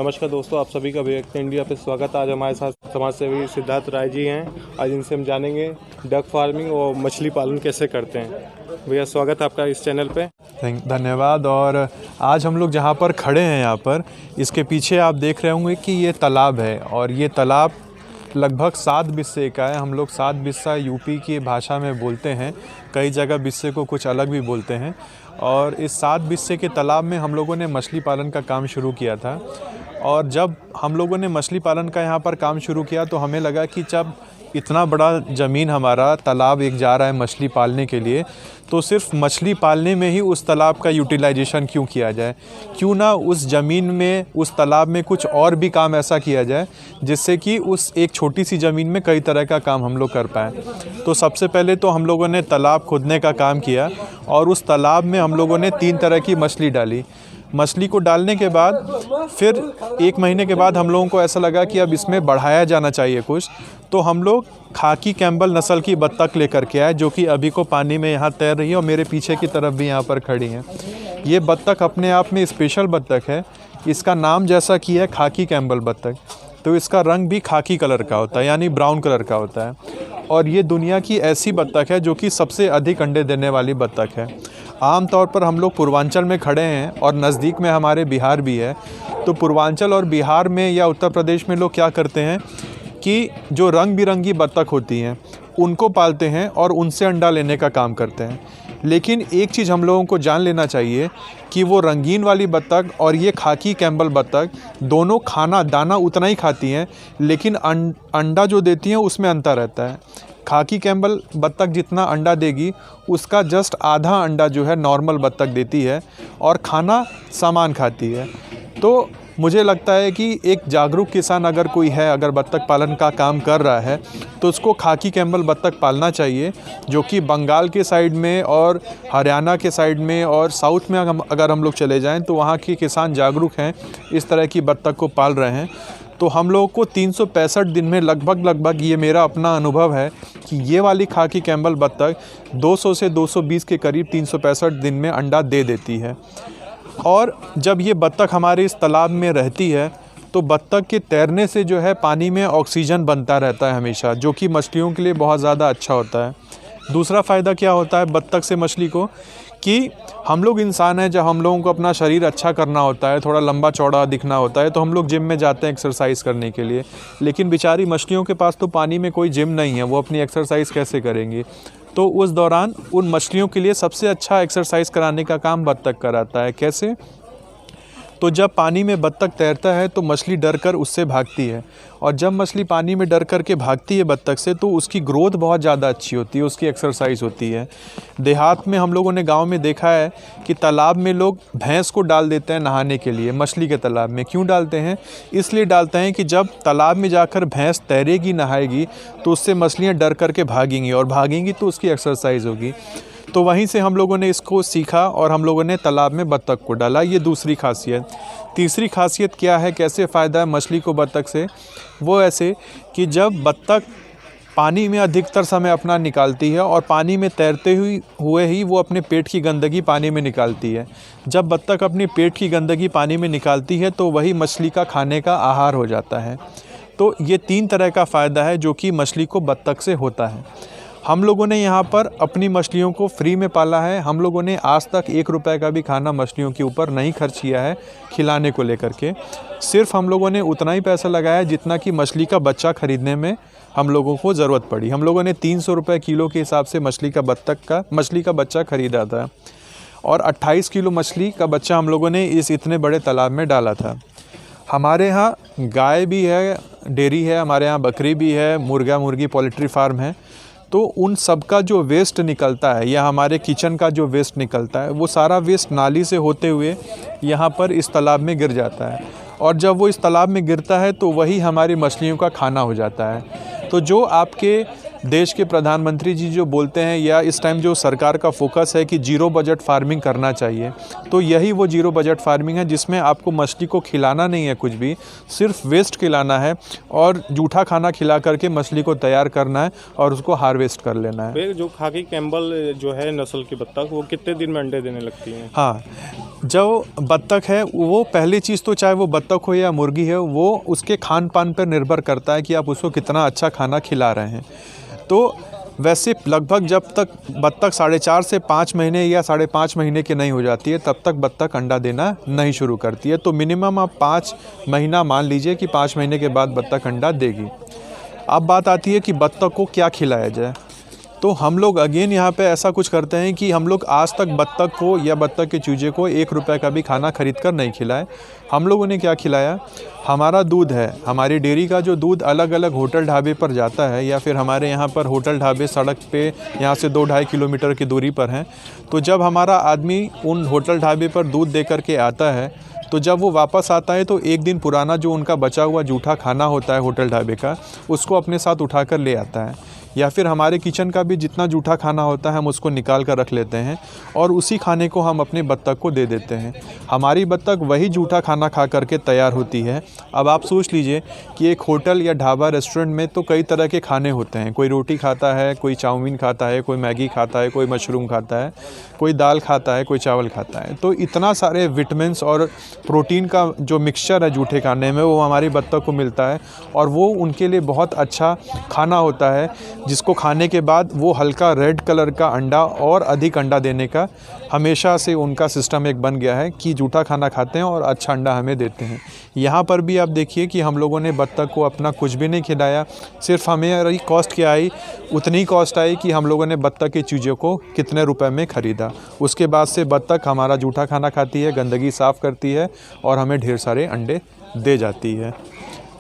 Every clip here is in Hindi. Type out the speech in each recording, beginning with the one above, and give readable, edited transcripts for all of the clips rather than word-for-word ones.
नमस्कार दोस्तों, आप सभी का अभिव्यक्ति इंडिया पे स्वागत है। आज हमारे साथ समाज सेवी सिद्धार्थ राय जी हैं। आज इनसे हम जानेंगे डक फार्मिंग और मछली पालन कैसे करते हैं। भैया स्वागत है आपका इस चैनल पे। धन्यवाद। और आज हम लोग जहाँ पर खड़े हैं, यहाँ पर इसके पीछे आप देख रहे होंगे कि ये तालाब है और ये तालाब लगभग 7 बिस्से का है। हम लोग 7 बिस्सा यूपी की भाषा में बोलते हैं, कई जगह बिस्से को कुछ अलग भी बोलते हैं। और इस 7 बिस्से के तालाब में हम लोगों ने मछली पालन का काम शुरू किया था। और जब हम लोगों ने मछली पालन का यहाँ पर काम शुरू किया तो हमें लगा कि जब इतना बड़ा ज़मीन हमारा तालाब एक जा रहा है मछली पालने के लिए, तो सिर्फ मछली पालने में ही उस तालाब का यूटिलाइजेशन क्यों किया जाए, क्यों ना उस ज़मीन में, उस तालाब में कुछ और भी काम ऐसा किया जाए जिससे कि उस एक छोटी सी ज़मीन में कई तरह का काम हम लोग कर पाएँ। तो सबसे पहले तो हम लोगों ने तालाब खोदने का काम किया और उस तालाब में हम लोगों ने 3 तरह की मछली डाली। मछली को डालने के बाद फिर 1 महीने के बाद हम लोगों को ऐसा लगा कि अब इसमें बढ़ाया जाना चाहिए कुछ, तो हम लोग खाकी कैम्बल नस्ल की बत्तख लेकर के आए, जो कि अभी को पानी में यहाँ तैर रही है और मेरे पीछे की तरफ भी यहाँ पर खड़ी हैं। ये बत्तख अपने आप में स्पेशल बत्तख है। इसका नाम जैसा कि है खाकी कैम्बल बत्तख, तो इसका रंग भी खाकी कलर का होता है, यानी ब्राउन कलर का होता है। और ये दुनिया की ऐसी बत्तख है जो कि सबसे अधिक अंडे देने वाली बत्तख है। आम तौर पर हम लोग पूर्वांचल में खड़े हैं और नज़दीक में हमारे बिहार भी है। तो पूर्वांचल और बिहार में या उत्तर प्रदेश में लोग क्या करते हैं कि जो रंग बिरंगी बत्तख होती हैं उनको पालते हैं और उनसे अंडा लेने का काम करते हैं। लेकिन एक चीज़ हम लोगों को जान लेना चाहिए कि वो रंगीन वाली बत्तख और ये खाकी कैम्बल बत्तख दोनों दाना उतना ही खाती हैं, लेकिन अंडा जो देती हैं उसमें अंतर रहता है। खाकी कैम्बल बत्तख जितना अंडा देगी उसका जस्ट आधा अंडा जो है नॉर्मल बत्तख देती है और खाना सामान खाती है। तो मुझे लगता है कि एक जागरूक किसान अगर कोई है, अगर बत्तख पालन का काम कर रहा है, तो उसको खाकी कैम्बल बत्तख पालना चाहिए, जो कि बंगाल के साइड में और हरियाणा के साइड में और साउथ में अगर हम लोग चले जाएं तो वहाँ के किसान जागरूक हैं, इस तरह की बत्तख को पाल रहे हैं। तो हम लोगों को 365 दिन में लगभग ये मेरा अपना अनुभव है कि ये वाली खाकी कैम्बल बत्तख 200 से 220 के करीब 365 दिन में अंडा दे देती है। और जब ये बत्तख हमारे इस तालाब में रहती है तो बत्तख के तैरने से जो है पानी में ऑक्सीजन बनता रहता है हमेशा, जो कि मछलियों के लिए बहुत ज़्यादा अच्छा होता है। दूसरा फ़ायदा क्या होता है बत्तख से मछली को, कि हम लोग इंसान हैं, जब हम लोगों को अपना शरीर अच्छा करना होता है, थोड़ा लंबा चौड़ा दिखना होता है, तो हम लोग जिम में जाते हैं एक्सरसाइज करने के लिए। लेकिन बेचारी मछलियों के पास तो पानी में कोई जिम नहीं है, वो अपनी एक्सरसाइज कैसे करेंगी। तो उस दौरान उन मछलियों के लिए सबसे अच्छा एक्सरसाइज कराने का काम बत्तख कराता है। कैसे? तो जब पानी में बत्तख तैरता है तो मछली डर कर उससे भागती है, और जब मछली पानी में डर कर के भागती है बत्तख से तो उसकी ग्रोथ बहुत ज़्यादा अच्छी होती है, उसकी एक्सरसाइज होती है। देहात में हम लोगों ने, गांव में देखा है कि तालाब में लोग भैंस को डाल देते हैं नहाने के लिए। मछली के तालाब में क्यों डालते हैं? इसलिए डालते हैं कि जब तालाब में जाकर भैंस तैरेगी, नहाएगी, तो उससे मछलियाँ डर कर के भागेंगी और भागेंगी तो उसकी एक्सरसाइज होगी। तो वहीं से हम लोगों ने इसको सीखा और हम लोगों ने तालाब में बत्तख को डाला। ये दूसरी खासियत। तीसरी खासियत क्या है, कैसे फ़ायदा है मछली को बत्तख से? वो ऐसे कि जब बत्तख पानी में अधिकतर समय अपना निकालती है और पानी में तैरते हुए ही वो अपने पेट की गंदगी पानी में निकालती है। जब बत्तख अपने पेट की गंदगी पानी में निकालती है तो वही मछली का खाने का आहार हो जाता है। तो ये 3 तरह का फ़ायदा है जो कि मछली को बत्तख से होता है। हम लोगों ने यहाँ पर अपनी मछलियों को फ्री में पाला है। हम लोगों ने आज तक 1 रुपये का भी खाना मछलियों के ऊपर नहीं खर्च किया है खिलाने को लेकर के। सिर्फ हम लोगों ने उतना ही पैसा लगाया जितना कि मछली का बच्चा ख़रीदने में हम लोगों को ज़रूरत पड़ी। हम लोगों ने 300 रुपये किलो के हिसाब से मछली का बच्चा ख़रीदा था और 28 किलो मछली का बच्चा हम लोगों ने इस इतने बड़े तालाब में डाला था। हमारे यहाँ गाय भी है, डेयरी है, हमारे यहाँ बकरी भी है, मुर्गा मुर्गी पोल्ट्री फार्म है। तो उन सब का जो वेस्ट निकलता है या हमारे किचन का जो वेस्ट निकलता है, वो सारा वेस्ट नाली से होते हुए यहाँ पर इस तालाब में गिर जाता है। और जब वो इस तालाब में गिरता है तो वही हमारी मछलियों का खाना हो जाता है। तो जो आपके देश के प्रधानमंत्री जी जो बोलते हैं या इस टाइम जो सरकार का फोकस है कि जीरो बजट फार्मिंग करना चाहिए, तो यही वो जीरो बजट फार्मिंग है जिसमें आपको मछली को खिलाना नहीं है कुछ भी, सिर्फ वेस्ट खिलाना है और जूठा खाना खिला करके मछली को तैयार करना है और उसको हार्वेस्ट कर लेना है। जो खाकी कैम्बल जो है नस्ल की बत्तख, वो कितने दिन में अंडे देने लगती हैं? हाँ, जो बत्तख है वो पहली चीज़ तो चाहे वो बत्तख हो या मुर्गी है, वो उसके खान पान पर निर्भर करता है कि आप उसको कितना अच्छा खाना खिला रहे हैं। तो वैसे लगभग जब तक बत्तख 4.5 से 5 महीने या 5.5 महीने की नहीं हो जाती है तब तक बत्तख अंडा देना नहीं शुरू करती है। तो मिनिमम आप 5 महीना मान लीजिए कि 5 महीने के बाद बत्तख अंडा देगी। अब बात आती है कि बत्तख को क्या खिलाया जाए। तो हम लोग अगेन यहाँ पे ऐसा कुछ करते हैं कि हम लोग आज तक बत्तख को या बत्तख के चूजे को 1 रुपये का भी खाना खरीद कर नहीं खिलाए। हम लोगों ने क्या खिलाया, हमारा दूध है, हमारी डेयरी का जो दूध अलग अलग होटल ढाबे पर जाता है या फिर हमारे यहाँ पर होटल ढाबे सड़क पे यहाँ से 2-2.5 किलोमीटर की दूरी पर हैं। तो जब हमारा आदमी उन होटल ढाबे पर दूध दे करके आता है, तो जब वो वापस आता है तो एक दिन पुराना जो उनका बचा हुआ जूठा खाना होता है होटल ढाबे का, उसको अपने साथ उठा कर ले आता है। या फिर हमारे किचन का भी जितना जूठा खाना होता है हम उसको निकाल कर रख लेते हैं और उसी खाने को हम अपने बत्तख को दे देते हैं। हमारी बत्तख वही जूठा खाना खा करके तैयार होती है। अब आप सोच लीजिए कि एक होटल या ढाबा रेस्टोरेंट में तो कई तरह के खाने होते हैं, कोई रोटी खाता है, कोई चाउमीन खाता है, कोई मैगी खाता है, कोई मशरूम खाता है, कोई दाल खाता है, कोई चावल खाता है। तो इतना सारे विटामिन्स और प्रोटीन का जो मिक्सचर है जूठे खाने में, वो हमारी बत्तख को मिलता है और वो उनके लिए बहुत अच्छा खाना होता है, जिसको खाने के बाद वो हल्का रेड कलर का अंडा और अधिक अंडा देने का हमेशा से उनका सिस्टम एक बन गया है कि जूठा खाना खाते हैं और अच्छा अंडा हमें देते हैं। यहाँ पर भी आप देखिए कि हम लोगों ने बत्तख को अपना कुछ भी नहीं खिलाया, सिर्फ हमें कॉस्ट क्या आई, उतनी कॉस्ट आई कि हम लोगों ने बत्तख की चीज़ों को कितने रुपए में ख़रीदा। उसके बाद से बत्तख हमारा जूठा खाना खाती है, गंदगी साफ़ करती है और हमें ढेर सारे अंडे दे जाती है।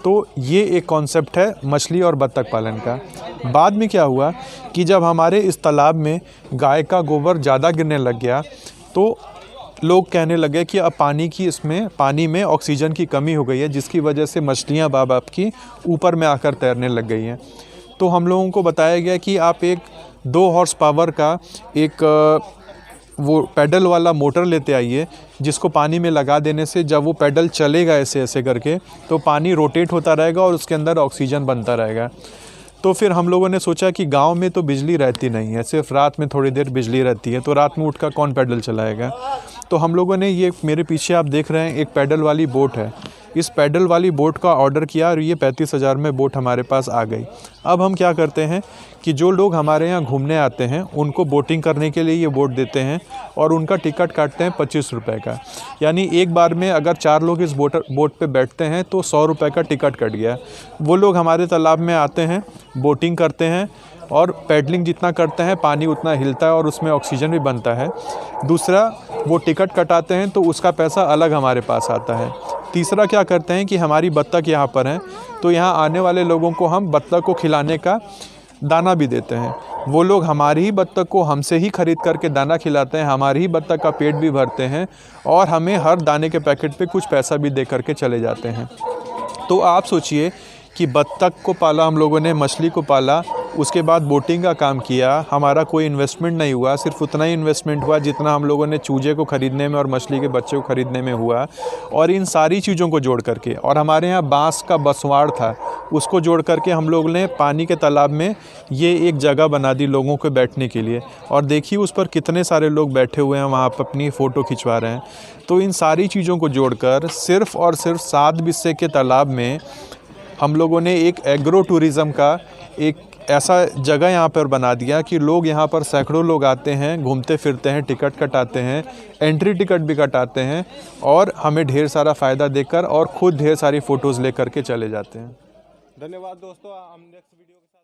तो ये एक कॉन्सेप्ट है मछली और बत्तख पालन का। बाद में क्या हुआ कि जब हमारे इस तालाब में गाय का गोबर ज़्यादा गिरने लग गया, तो लोग कहने लगे कि अब पानी में ऑक्सीजन की कमी हो गई है, जिसकी वजह से मछलियाँ बाप की ऊपर में आकर तैरने लग गई हैं। तो हम लोगों को बताया गया कि आप एक 2 हॉर्स पावर का एक वो पैडल वाला मोटर लेते आइए, जिसको पानी में लगा देने से जब वो पैडल चलेगा ऐसे ऐसे करके, तो पानी रोटेट होता रहेगा और उसके अंदर ऑक्सीजन बनता रहेगा। तो फिर हम लोगों ने सोचा कि गांव में तो बिजली रहती नहीं है, सिर्फ रात में थोड़ी देर बिजली रहती है, तो रात में उठकर कौन पैडल चलाएगा। तो हम लोगों ने ये मेरे पीछे आप देख रहे हैं एक पैडल वाली बोट है, इस पैडल वाली बोट का ऑर्डर किया और ये 35,000 में बोट हमारे पास आ गई। अब हम क्या करते हैं कि जो लोग हमारे यहाँ घूमने आते हैं उनको बोटिंग करने के लिए ये बोट देते हैं और उनका टिकट काटते हैं 25 रुपये का। यानी एक बार में अगर 4 लोग इस बोट पे बैठते हैं तो 100 रुपये का टिकट कट गया। वो लोग हमारे तालाब में आते हैं, बोटिंग करते हैं और पैडलिंग जितना करते हैं पानी उतना हिलता है और उसमें ऑक्सीजन भी बनता है। दूसरा, वो टिकट कटाते हैं तो उसका पैसा अलग हमारे पास आता है। तीसरा क्या करते हैं कि हमारी बत्तख यहाँ पर हैं, तो यहाँ आने वाले लोगों को हम बत्तख को खिलाने का दाना भी देते हैं। वो लोग हमारी ही बत्तख को हमसे ही ख़रीद करके दाना खिलाते हैं, हमारी ही बत्तख का पेट भी भरते हैं और हमें हर दाने के पैकेट पे कुछ पैसा भी दे करके चले जाते हैं। तो आप सोचिए कि बत्तख को पाला हम लोगों ने, मछली को पाला, उसके बाद बोटिंग का काम किया, हमारा कोई इन्वेस्टमेंट नहीं हुआ, सिर्फ उतना ही इन्वेस्टमेंट हुआ जितना हम लोगों ने चूजे को ख़रीदने में और मछली के बच्चे को ख़रीदने में हुआ। और इन सारी चीज़ों को जोड़ करके, और हमारे यहाँ बांस का बसवाड़ था, उसको जोड़ करके हम लोग ने पानी के तालाब में ये एक जगह बना दी लोगों के बैठने के लिए। और देखिए उस पर कितने सारे लोग बैठे हुए हैं, वहाँ पर अपनी फ़ोटो खिंचवा रहे हैं। तो इन सारी चीज़ों को जोड़कर सिर्फ़ और सिर्फ 7 बिस्से के तालाब में हम लोगों ने एक एग्रो टूरिज़म का एक ऐसा जगह यहाँ पर बना दिया कि लोग यहाँ पर सैकड़ों लोग आते हैं, घूमते फिरते हैं, टिकट कटाते हैं, एंट्री टिकट भी कटाते हैं और हमें ढेर सारा फ़ायदा देकर और ख़ुद ढेर सारी फ़ोटोज़ ले करके चले जाते हैं। धन्यवाद दोस्तों, हम नेक्स्ट वीडियो के साथ